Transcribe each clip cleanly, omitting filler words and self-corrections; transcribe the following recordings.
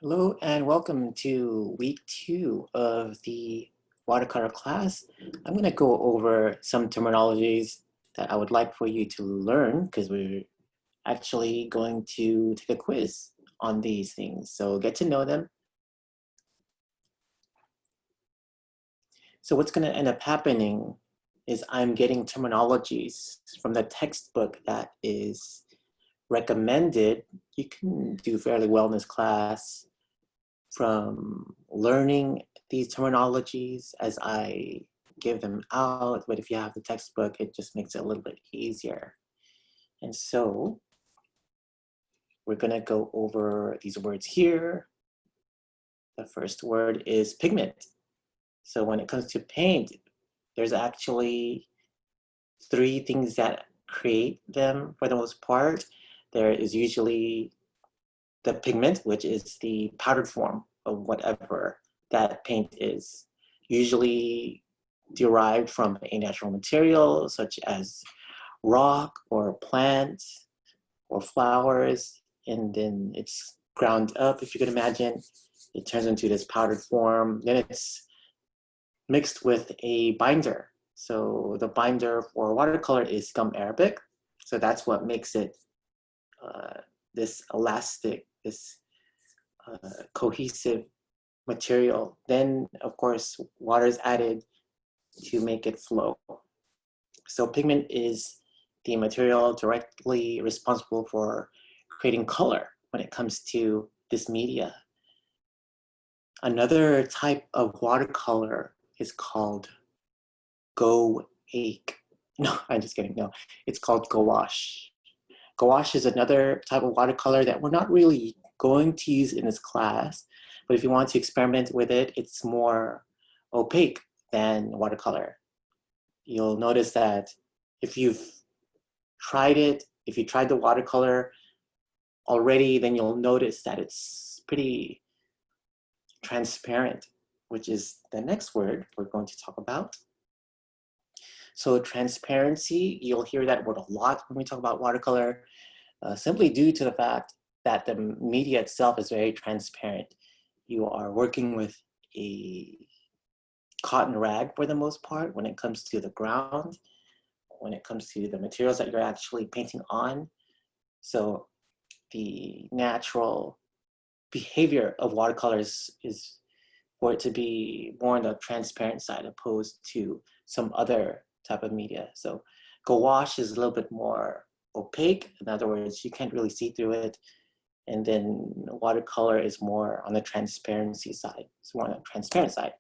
Hello and welcome to week 2 of the watercolor class. I'm going to go over some terminologies that I would like for you to learn because we're actually going to take a quiz on these things. So get to know them. So what's going to end up happening is I'm getting terminologies from the textbook that is recommended. You can do fairly well in this class from learning these terminologies as I give them out, but if you have the textbook, it just makes it a little bit easier. And so we're gonna go over these words here. The first word is pigment. So when it comes to paint, there's actually 3 things that create them for the most part. There is usually the pigment, which is the powdered form of whatever that paint is, usually derived from a natural material such as rock or plants or flowers, and then it's ground up, if you can imagine. It turns into this powdered form. Then it's mixed with a binder. So the binder for watercolor is gum arabic. So that's what makes it this elastic, this cohesive material. Then, of course, water is added to make it flow. So pigment is the material directly responsible for creating color when it comes to this media. Another type of watercolor is called go-ake. No, I'm just kidding. No, it's called gouache. Gouache is another type of watercolor that we're not really going to use in this class, but if you want to experiment with it, it's more opaque than watercolor. You'll notice that if you've tried it, if you tried the watercolor already, then you'll notice that it's pretty transparent, which is the next word we're going to talk about. So transparency, you'll hear that word a lot when we talk about watercolor, simply due to the fact that the media itself is very transparent. You are working with a cotton rag for the most part when it comes to the ground, when it comes to the materials that you're actually painting on. So the natural behavior of watercolors is for it to be more on the transparent side opposed to some other type of media. So gouache is a little bit more opaque. In other words, you can't really see through it. And then watercolor is more on the transparency side. It's more on the transparent side.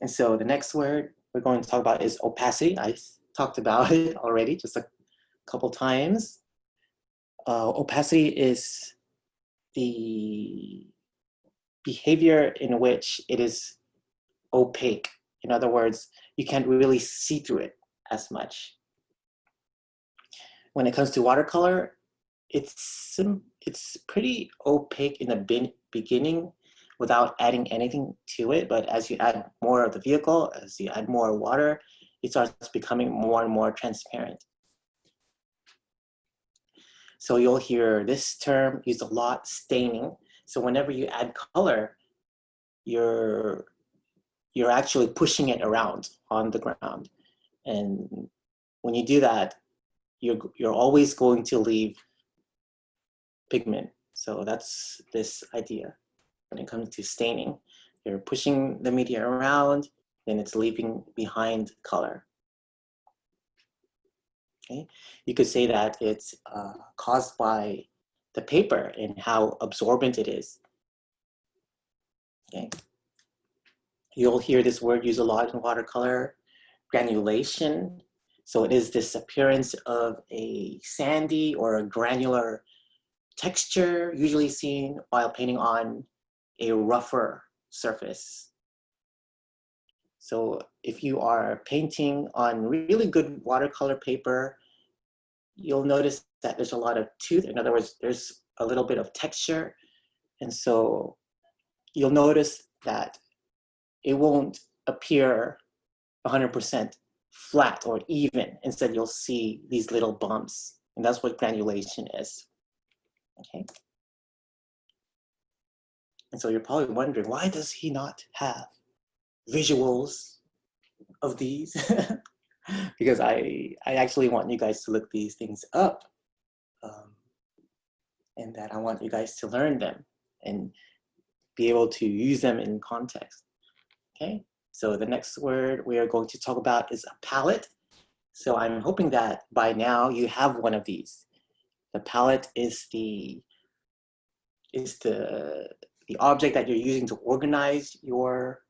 And so the next word we're going to talk about is opacity. I talked about it already just a couple times. Opacity is the behavior in which it is opaque. In other words, you can't really see through it as much. When it comes to watercolor, it's pretty opaque in the beginning without adding anything to it, but as you add more of the vehicle, as you add more water, it starts becoming more and more transparent. So you'll hear this term used a lot, staining. So whenever you add color, you're actually pushing it around on the ground. And when you do that, you're always going to leave pigment. So that's this idea. When it comes to staining, you're pushing the media around, then it's leaving behind color. Okay, you could say that it's caused by the paper and how absorbent it is. Okay, you'll hear this word used a lot in watercolor, granulation. So it is this appearance of a sandy or a granular texture, usually seen while painting on a rougher surface. So if you are painting on really good watercolor paper, you'll notice that there's a lot of tooth. In other words, there's a little bit of texture. And so you'll notice that it won't appear 100% flat or even. Instead, you'll see these little bumps. And that's what granulation is. Okay. And so you're probably wondering, why does he not have visuals of these? Because I actually want you guys to look these things up, and that I want you guys to learn them and be able to use them in context. Okay, so the next word we are going to talk about is a palette. So I'm hoping that by now you have one of these. The palette is the object that you're using to organize your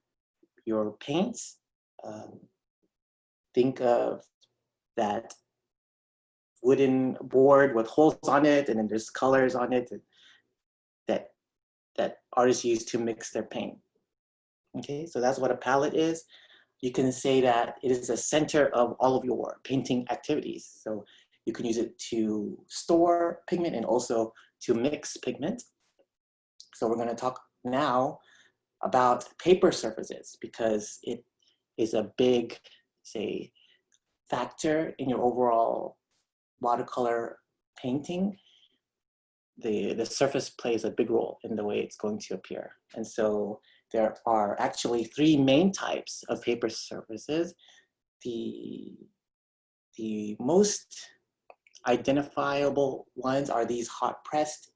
paints. Think of that wooden board with holes on it, and then there's colors on it that artists use to mix their paint. Okay, so that's what a palette is. You can say that it is the center of all of your painting activities. So you can use it to store pigment and also to mix pigment. So we're going to talk now about paper surfaces, because it is a big, say, factor in your overall watercolor painting. The surface plays a big role in the way it's going to appear. And so there are actually three main types of paper surfaces. The most identifiable ones are these hot pressed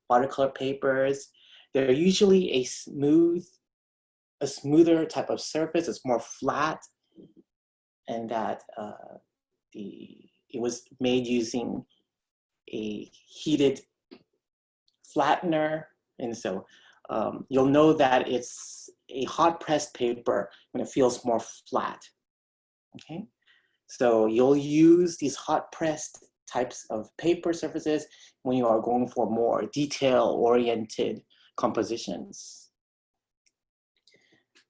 watercolor papers. They're usually a smoother type of surface. It's more flat, and that it was made using a heated flattener. And so you'll know that it's a hot pressed paper when it feels more flat. Okay, so you'll use these hot pressed types of paper surfaces when you are going for more detail oriented compositions.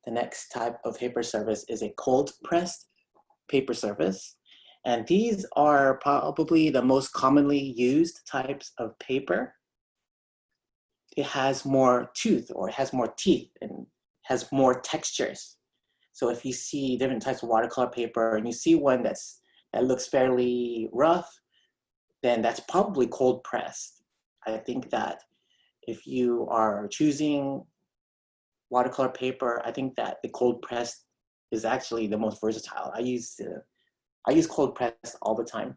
The next type of paper surface is a cold pressed paper surface. And these are probably the most commonly used types of paper. It has more tooth, or it has more teeth, and has more textures. So if you see different types of watercolor paper and you see one that looks fairly rough, then that's probably cold pressed. I think that if you are choosing watercolor paper, I think that the cold pressed is actually the most versatile. I use cold pressed all the time.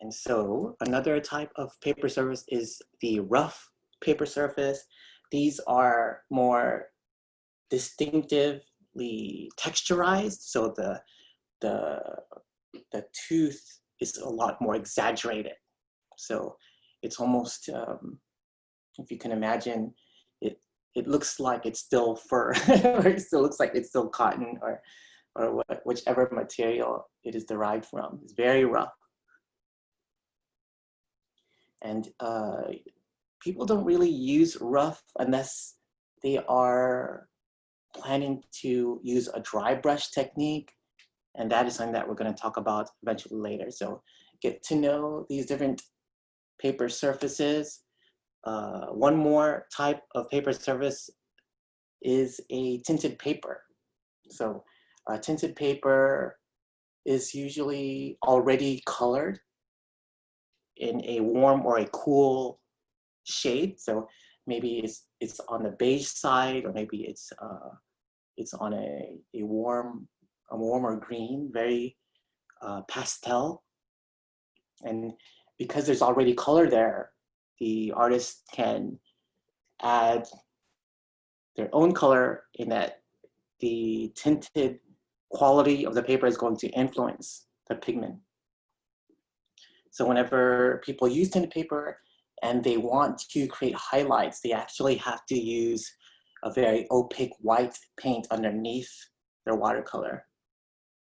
And so another type of paper surface is the rough paper surface. These are more distinctively texturized, so the tooth is a lot more exaggerated. So it's almost, if you can imagine, it looks like it's still fur, or it still looks like it's still cotton, or whichever material it is derived from. It's very rough. And people don't really use rough unless they are planning to use a dry brush technique. And that is something that we're going to talk about eventually later. So get to know these different paper surfaces. One more type of paper surface is a tinted paper. So tinted paper is usually already colored in a warm or a cool shade. So maybe it's on the beige side, or maybe it's on a warmer green, very pastel. And because there's already color there, the artist can add their own color in that the tinted quality of the paper is going to influence the pigment. So whenever people use tinted paper and they want to create highlights, they actually have to use a very opaque white paint underneath their watercolor.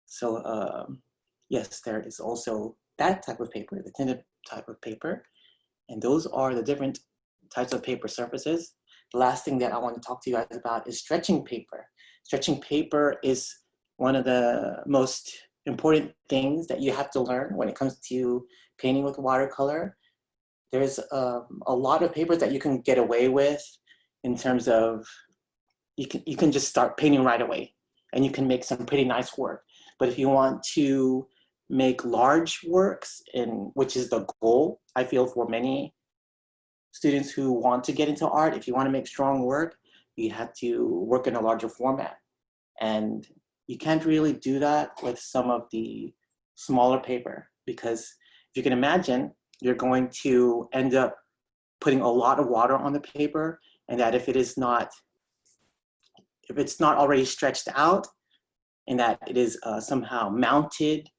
So yes, there is also that type of paper, the tinted type of paper. And those are the different types of paper surfaces. The last thing that I want to talk to you guys about is stretching paper. Stretching paper is one of the most important things that you have to learn when it comes to painting with watercolor. There's a lot of papers that you can get away with in terms of you can just start painting right away and you can make some pretty nice work. But if you want to make large works, which is the goal, I feel, for many students who want to get into art, if you want to make strong work, you have to work in a larger format. And you can't really do that with some of the smaller paper, because if you can imagine, you're going to end up putting a lot of water on the paper, and that if it's not already stretched out, and that it is somehow mounted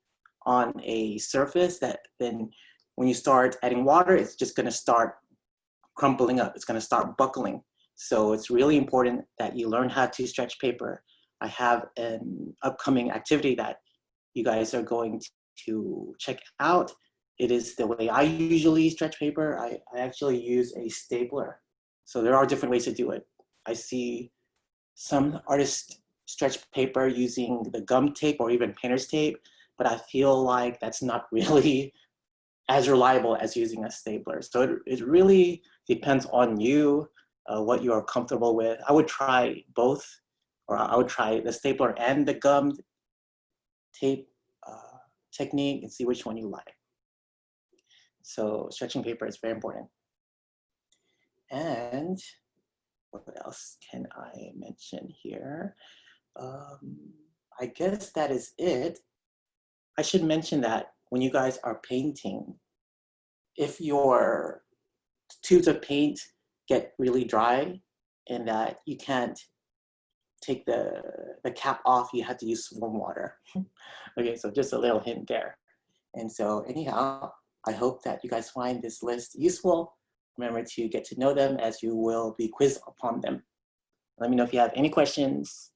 on a surface, that then when you start adding water, it's just going to start crumpling up. It's going to start buckling. So it's really important that you learn how to stretch paper. I have an upcoming activity that you guys are going to check out. It is the way I usually stretch paper. I actually use a stapler. So there are different ways to do it. I see some artists stretch paper using the gum tape or even painter's tape, but I feel like that's not really as reliable as using a stapler. So it really depends on you, what you are comfortable with. I would try both, or I would try the stapler and the gum tape technique and see which one you like. So stretching paper is very important. And what else can I mention here? I guess that is it. I should mention that when you guys are painting, if your tubes of paint get really dry and that you can't take the cap off, you have to use warm water. Okay, so just a little hint there. And so anyhow, I hope that you guys find this list useful. Remember to get to know them as you will be quizzed upon them. Let me know if you have any questions.